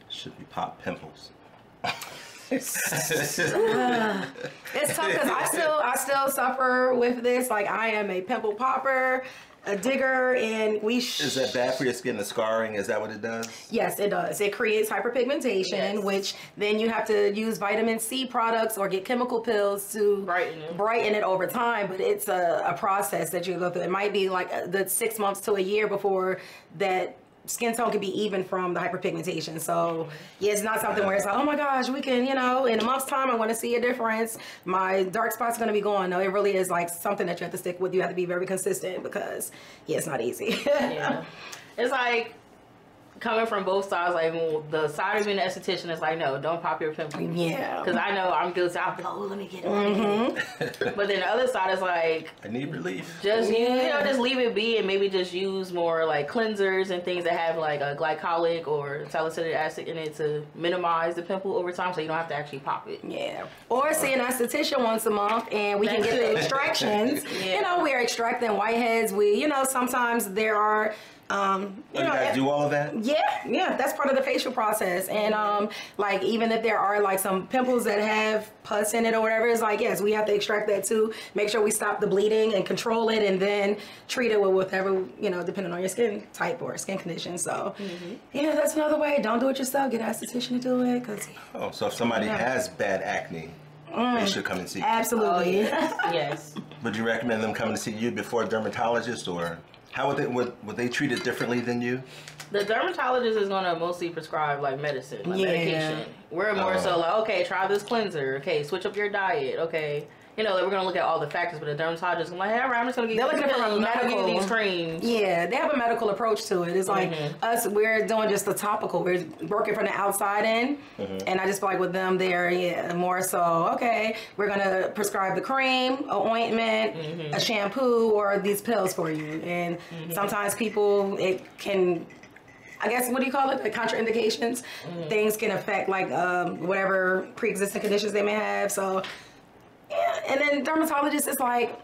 Should we pop pimples? It's tough because I still suffer with this. Like, I am a pimple popper, a digger, and Is that bad for your skin, the scarring? Is that what it does? Yes, it does. It creates hyperpigmentation, which then you have to use vitamin C products or get chemical pills to brighten it over time. But it's a process that you go through. It might be like the 6 months to a year before that skin tone can be even from the hyperpigmentation. So yeah, it's not something where it's like, oh my gosh, we can, in a month's time I want to see a difference, my dark spot's going to be gone. No, it really is like something that you have to stick with. You have to be very consistent because it's not easy. Yeah, it's like coming from both sides. Like, the side of being an esthetician is like, no, don't pop your pimples. Yeah, because I know I'm guilty. I'll be like, oh, let me get it. But then the other side is like, I need relief. Just just leave it be, and maybe just use more like cleansers and things that have like a glycolic or salicylic acid in it to minimize the pimple over time, so you don't have to actually pop it. Yeah, or see an esthetician once a month, and we can get the extractions. We're extracting whiteheads. We, sometimes there are. You guys do all of that? Yeah, that's part of the facial process. And like, even if there are like some pimples that have pus in it or whatever, it's like, yes, we have to extract that too. Make sure we stop the bleeding and control it, and then treat it with whatever, depending on your skin type or skin condition. So yeah, that's another way. Don't do it yourself. Get an esthetician to do it. So if somebody has bad acne, they should come and see you. Absolutely. Yes. Would you recommend them coming to see you before a dermatologist, or how would they treat it differently than you? The dermatologist is going to mostly prescribe like medicine, like medication. We're more so like, okay, try this cleanser. Okay, switch up your diet. Okay, we're going to look at all the factors, but the dermatologist is like, hey, all right, I'm just going to give you these creams. Yeah, they have a medical approach to it. It's like us, we're doing just the topical. We're working from the outside in, and I just feel like with them, they're more so, okay, we're going to prescribe the cream, an ointment, a shampoo, or these pills for you. And sometimes people, it can, I guess, what do you call it? Like contraindications. Things can affect like whatever pre-existing conditions they may have. So yeah, and then dermatologists, it's like,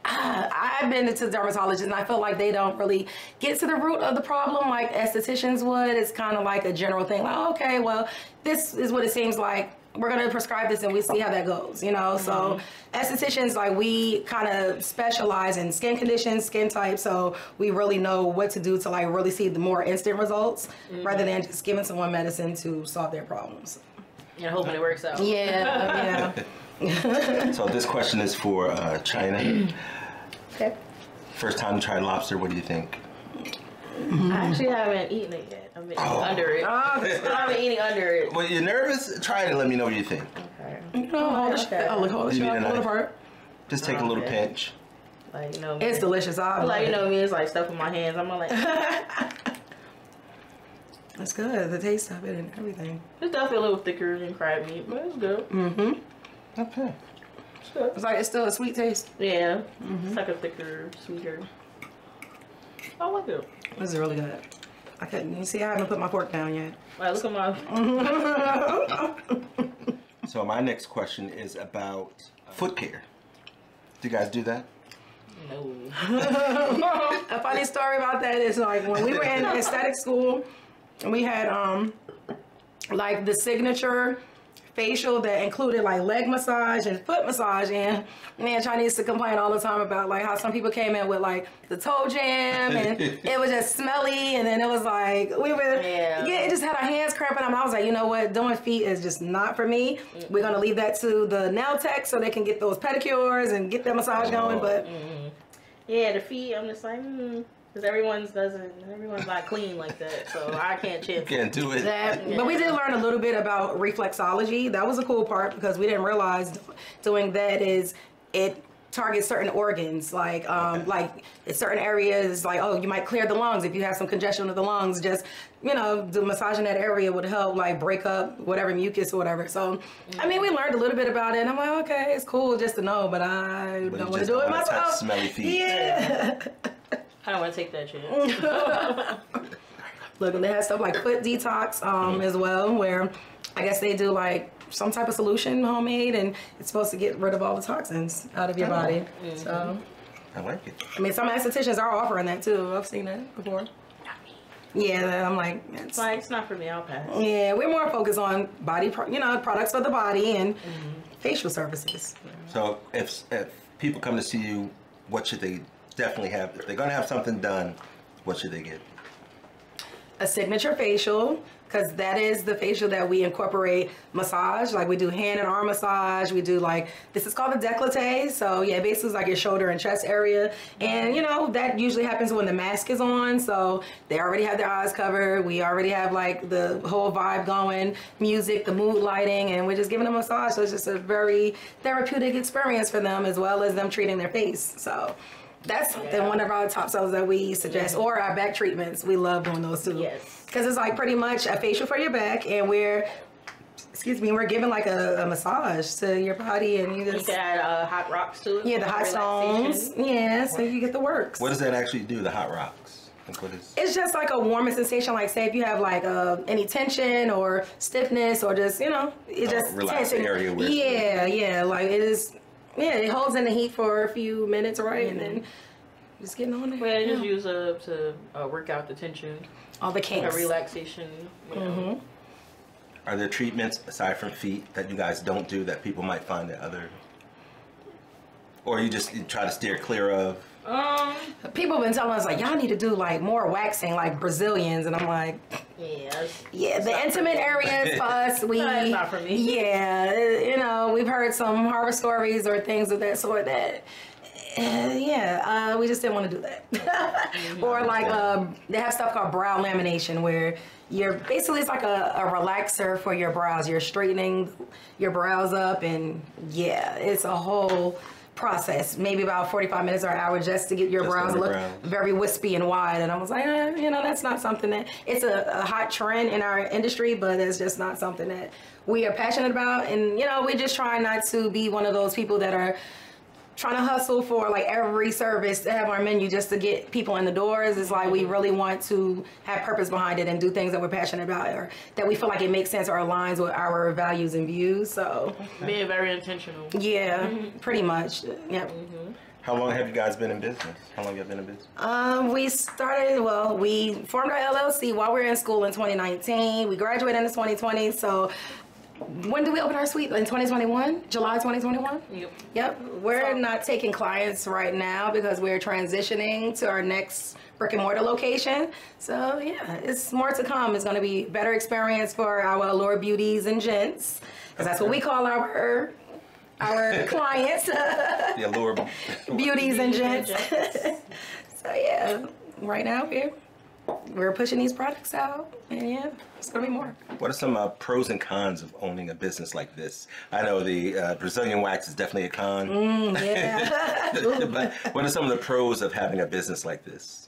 I've been to dermatologists and I feel like they don't really get to the root of the problem like estheticians would. It's kind of like a general thing, like, okay, well, this is what it seems like. We're going to prescribe this and we see how that goes, So estheticians, like, we kind of specialize in skin conditions, skin types, so we really know what to do to like really see the more instant results rather than just giving someone medicine to solve their problems. And hoping it works out. Yeah. So this question is for China. Okay. First time you tried lobster, what do you think? I actually haven't eaten it yet. I've been eating under it. I've been eating under it. Well, you're nervous? Try it and let me know what you think. Okay. Hold it apart. Just take a little pinch. Like, it's delicious. Like, me, it's like stuff in my hands. I'm like, that's good. The taste of it and everything. It's definitely a little thicker than crab meat, but it's good. Okay. It's like, it's still a sweet taste. Yeah. It's like a thicker, sweeter. I like it. This is really good. I couldn't. You see, I haven't put my fork down yet. All right, look at my. So my next question is about foot care. Do you guys do that? No. A funny story about that is like when we were in aesthetic school, and we had like the signature facial that included like leg massage and foot massage, and man, Chinese used to complain all the time about like how some people came in with like the toe jam and it was just smelly, and then it was like it just had our hands cramping. And I was like, you know what, doing feet is just not for me. We're gonna leave that to the nail tech so they can get those pedicures and get their massage going. But yeah, the feet, I'm just like, because everyone's not clean like that, so I can't chance Can't do it. But we did learn a little bit about reflexology. That was a cool part because we didn't realize doing that is it targets certain organs, like in certain areas, like, oh, you might clear the lungs if you have some congestion of the lungs. Just, you know, the massaging that area would help like break up whatever mucus or whatever. So I mean, we learned a little bit about it, and I'm like, okay, it's cool just to know, but I don't want to do it myself. Smelly feet. Yeah. I don't want to take that chance. Look, and they have stuff like foot detox as well, where I guess they do like some type of solution homemade, and it's supposed to get rid of all the toxins out of your body. So I like it. I mean, some estheticians are offering that too. I've seen that before. Yeah, I'm like, it's like, it's not for me. I'll pass. Yeah, we're more focused on body, products for the body and facial services. So if people come to see you, what should they definitely have? If they're gonna have something done, what should they get? A signature facial, because that is the facial that we incorporate massage. Like we do hand and arm massage. We do like, this is called a décolleté. So yeah, basically it's like your shoulder and chest area. And you know, that usually happens when the mask is on. So they already have their eyes covered. We already have like the whole vibe going, music, the mood lighting, and we're just giving them a massage. So it's just a very therapeutic experience for them, as well as them treating their face. So that's one of our top sellers that we suggest. Or our back treatments. We love doing those too. Yes. Because it's like pretty much a facial for your back, and we're giving like a massage to your body, and you just... You can add hot rocks to it. Yeah, the hot stones. Yeah, so you get the works. What does that actually do, the hot rocks? Like what is... It's just like a warming sensation, like say if you have like any tension or stiffness or just, you know, it just... Relax the area with... Yeah, like it is... Yeah, it holds in the heat for a few minutes, right? And then just getting on it. Well, just use to work out the tension. All the kinks. A relaxation. You know. Are there treatments aside from feet that you guys don't do that people might find that other... Or you try to steer clear of? People have been telling us like, y'all need to do like more waxing like Brazilians, and I'm like, yeah, the intimate areas for us, That's not for me. Yeah, you know, we've heard some horror stories or things of that sort that we just didn't want to do that. Or like they have stuff called brow lamination, where you're basically, it's like a relaxer for your brows. You're straightening your brows up, and yeah, it's a whole process, maybe about 45 minutes or an hour just to get your brows look very wispy and wide. And I was like, you know, that's not something that, it's a hot trend in our industry, but it's just not something that we are passionate about. And, you know, we just try not to be one of those people that are trying to hustle for like every service to have our menu just to get people in the doors. It's like we really want to have purpose behind it and do things that we're passionate about, or that we feel like it makes sense or aligns with our values and views. So being very intentional. Yeah, pretty much. Yep. How long have you guys been in business? How long have you been in business? We formed our LLC while we were in school in 2019. We graduated in 2020. So when did we open our suite? In 2021? July 2021? Yep. We're not taking clients right now because we're transitioning to our next brick and mortar location. So yeah, it's more to come. It's going to be better experience for our Allure Beauties and Gents, because that's what we call our clients. The Allure Beauties and Gents. So yeah, right now we're pushing these products out, and yeah, it's gonna be more. What are some pros and cons of owning a business like this? I know the Brazilian wax is definitely a con. Yeah. But what are some of the pros of having a business like this?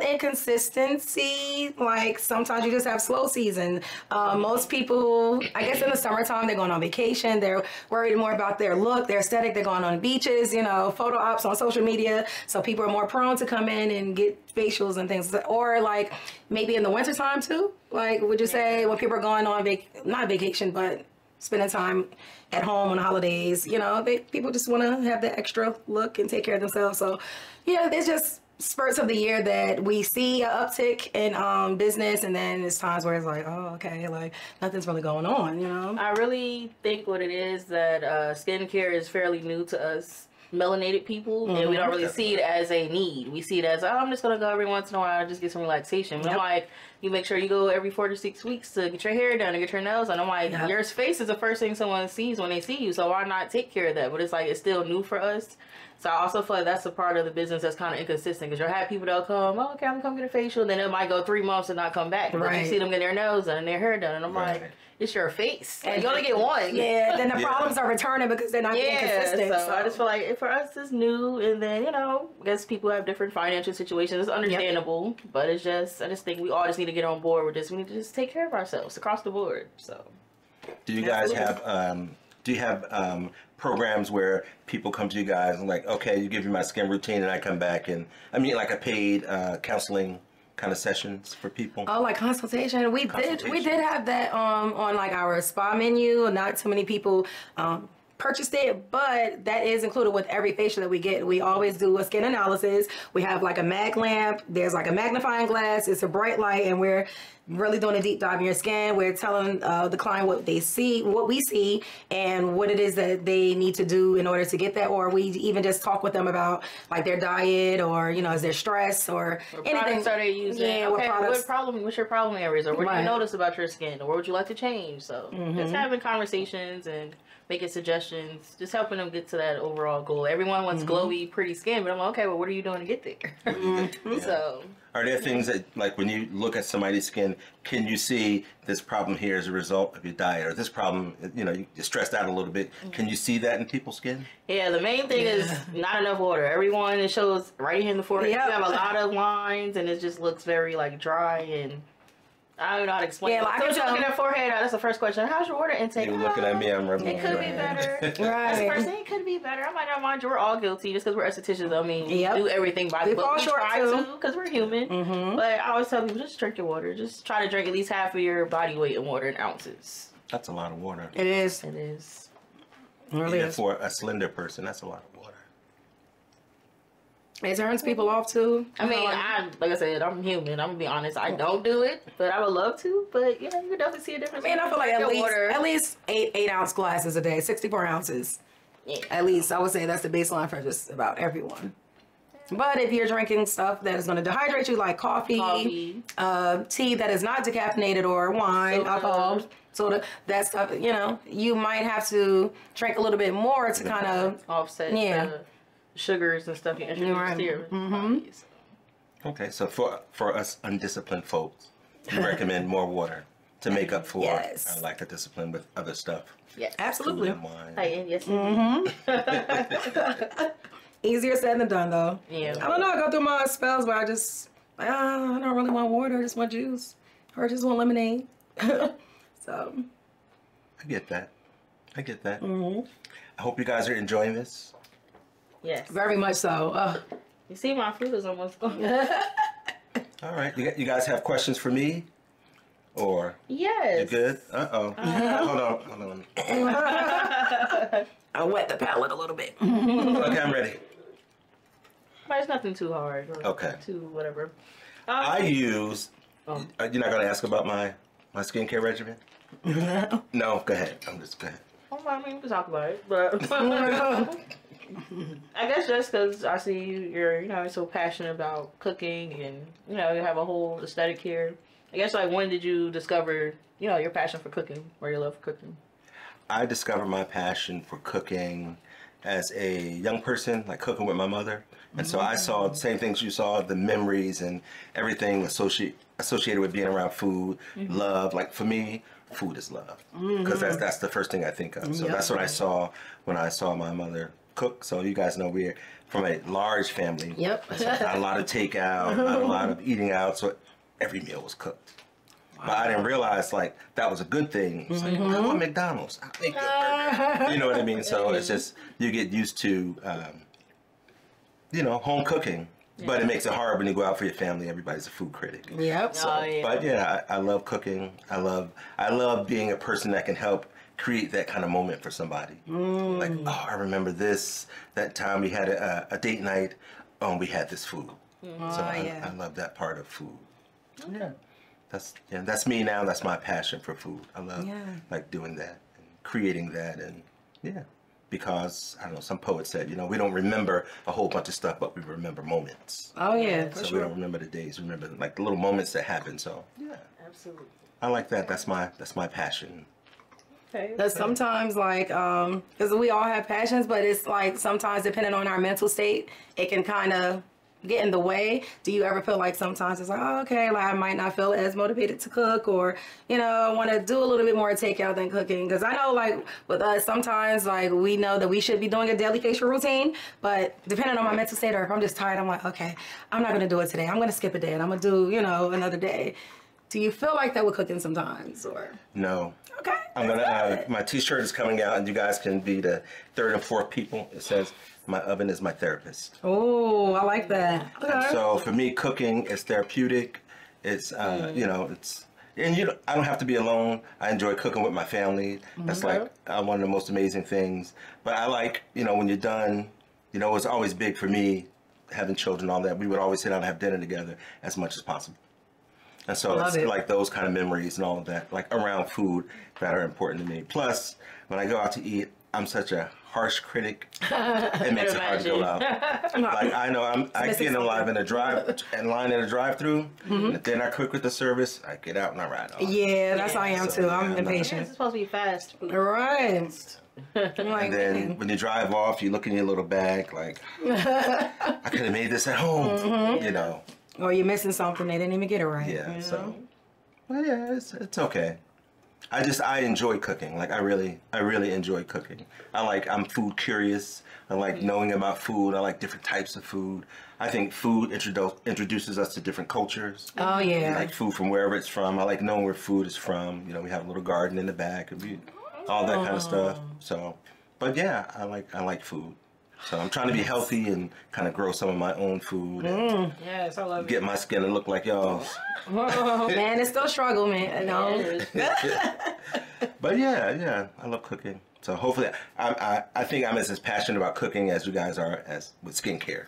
Inconsistency. Like sometimes you just have slow season. Most people, I guess in the summertime, they're going on vacation. They're worried more about their look, their aesthetic. They're going on beaches, you know, photo ops on social media. So people are more prone to come in and get facials and things. Or like maybe in the wintertime too. Like would you say when people are going on not vacation, but spending time at home on the holidays, you know, people just want to have the extra look and take care of themselves. So yeah, there's just spurts of the year that we see an uptick in business, and then there's times where it's like, oh, okay, like nothing's really going on, you know? I really think what it is that skincare is fairly new to us melanated people, and we don't really see it as a need. We see it as, oh, I'm just gonna go every once in a while and just get some relaxation. But I'm like, you make sure you go every 4 to 6 weeks to get your hair done and get your nails done. I'm like, your face is the first thing someone sees when they see you, so why not take care of that? But it's like, it's still new for us. So I also feel like that's a part of the business that's kind of inconsistent, because you'll have people that'll come, oh, okay, I'm gonna come get a facial, then it might go 3 months and not come back. But you see them get their nails done and their hair done, and I'm like, it's your face. And you only get one. Yeah, then the problems are returning because they're not being consistent. So I just feel like for us it's new, and then, you know, I guess people have different financial situations. It's understandable, but it's just, I just think we all just need to get on board with this. We need to just take care of ourselves across the board. So do you guys have programs where people come to you guys and like, okay, you give me my skin routine and I come back, and I mean like a paid counseling kind of sessions for people? Oh, like consultation. We did have that on like our spa menu. Not too many people purchased it, but that is included with every facial that we get. We always do a skin analysis. We have like a mag lamp. There's like a magnifying glass. It's a bright light, and we're really doing a deep dive in your skin. We're telling the client what they see, what we see, and what it is that they need to do in order to get that. Or we even just talk with them about like their diet, or, you know, is there stress or anything. Products are they using? Yeah, okay, what what's your problem areas, or what do you notice about your skin, or what would you like to change? So just having conversations and making suggestions, just helping them get to that overall goal. Everyone wants glowy, pretty skin, but I'm like, okay, well, what are you doing to get there? So are there things that, like, when you look at somebody's skin, can you see this problem here as a result of your diet, or this problem, you know, you're stressed out a little bit? Can you see that in people's skin? Yeah, the main thing is not enough water. Everyone, it shows right here in the forehead. You have a lot of lines, and it just looks very like dry, and I don't know how to explain. Yeah, like so you look at her forehead. That's the first question. How's your water intake? You're looking at me. I'm rubbing. It could be better. That's the first thing. It could be better. I might not mind you. We're all guilty just because we're estheticians. I mean, do everything by the book. We try to because we're human. But I always tell people, just drink your water. Just try to drink at least half of your body weight in water in ounces. That's a lot of water. It is. It is. It really is. For a slender person, that's a lot of water. It turns people off too. I mean, like I said, I'm human. I'm gonna be honest. I don't do it, but I would love to. But you know, you can definitely see a difference. I mean, I feel like at least 8-ounce glasses a day, 64 ounces. Yeah. At least I would say that's the baseline for just about everyone. But if you're drinking stuff that is going to dehydrate you, like coffee, tea that is not decaffeinated, or wine, alcohol, soda, that stuff, you know, you might have to drink a little bit more to kind of offset. The sugars and stuff you introduce to your body. Okay, so for us undisciplined folks, you recommend more water to make up for our lack of discipline with other stuff. Yes, absolutely. Yes. Easier said than done, though. Yeah. I don't know. I go through my spells where I don't really want water. I just want juice, or I just want lemonade. So. I get that. I hope you guys are enjoying this. Yes. Very much so. You see, my food is almost gone. All right. You guys have questions for me? Or? Yes. You good? Uh-oh. Hold on. I wet the palate a little bit. Okay, I'm ready. But it's nothing too hard. Okay. Too whatever. I use... You're not going to ask about my skincare regimen? No, go ahead. Go ahead. Oh, I mean, we can talk about it, but... I guess just because I see you're, you know, so passionate about cooking, and, you know, you have a whole aesthetic here. I guess, like, when did you discover, you know, your passion for cooking, or your love for cooking? I discovered my passion for cooking as a young person, like cooking with my mother. And so I saw the same things you saw, the memories and everything associated with being around food, love. Like, for me, food is love, because that's the first thing I think of. So that's what I saw when I saw my mother cook, so you guys know we're from a large family. Yep. So a lot of takeout, a lot of eating out, so every meal was cooked. Wow. But I didn't realize like that was a good thing. It's like, I want McDonald's. I'll make you a burger. You know what I mean? So it's just, you get used to, you know, home cooking. But it makes it hard when you go out for your family. Everybody's a food critic. Yep. So, but yeah, I love cooking. I love being a person that can help create that kind of moment for somebody. Like, oh, I remember that time we had a date night. Oh, we had this food. So I love that part of food. Yeah, that's me now. That's my passion for food. I love like doing that and creating that, and because I don't know, some poet said, you know, we don't remember a whole bunch of stuff, but we remember moments. Oh yeah, for so sure. we don't remember the days, we remember like the little moments that happen. So yeah, Absolutely. I like that. That's my passion. Okay. Because sometimes, like, because we all have passions, but it's like sometimes depending on our mental state, it can kind of get in the way. Do you ever feel like sometimes it's like, oh, okay, like I might not feel as motivated to cook, or, you know, I want to do a little bit more takeout than cooking? Because I know, like, with us, sometimes, like, we know that we should be doing a daily facial routine, but depending on my mental state, or if I'm just tired, I'm like, okay, I'm not going to do it today. I'm going to skip a day, and I'm going to do, you know, another day. Do you feel like that with cooking sometimes, or? No. Okay. I'm gonna. My T-shirt is coming out, and you guys can be the third and fourth people. It says, "My oven is my therapist." Oh, I like that. Okay. And so for me, cooking is therapeutic. It's you know, it's, and you know, I don't have to be alone. I enjoy cooking with my family. That's like one of the most amazing things. But I like, you know, when you're done, you know, it's always big for me having children, all that. We would always sit down and have dinner together as much as possible. And so it's like those kind of memories and all of that, like around food, that are important to me. Plus, when I go out to eat, I'm such a harsh critic. It makes it hard to go out. Like, I know I get in line in a drive-through, and if they're not quick with the service, I get out and I ride off. Yeah, that's how I am too. I'm impatient. It's supposed to be fast food. Right. Like, And then when you drive off, you look in your little bag, like, I could have made this at home, you know. Or you're missing something, they didn't even get it right. Yeah, you know? so, well, yeah, it's okay. I enjoy cooking. Like, I really enjoy cooking. I'm food curious. I like knowing about food. I like different types of food. I think food introduces us to different cultures. Oh, yeah. Like food from wherever it's from. I like knowing where food is from. You know, we have a little garden in the back, and all that kind of stuff. So, but yeah, I like food. So I'm trying to be healthy and kind of grow some of my own food. Yes, I love it. Get my skin to look like y'all's. Oh, man, it's still a struggle, man. You know? But yeah, I love cooking. So hopefully, I think I'm as passionate about cooking as you guys are as with skincare.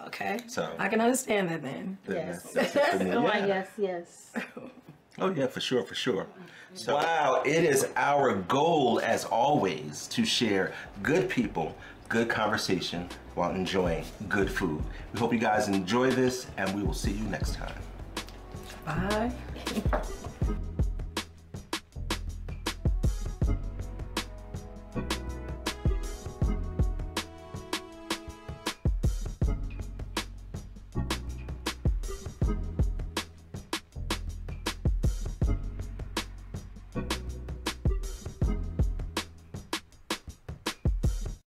Okay. So I can understand that then. Yes. That's it for me. Oh, Yeah. yes. Oh yeah, for sure. So, wow, it is our goal as always to share good people, good conversation while enjoying good food. We hope you guys enjoy this, and we will see you next time. Bye.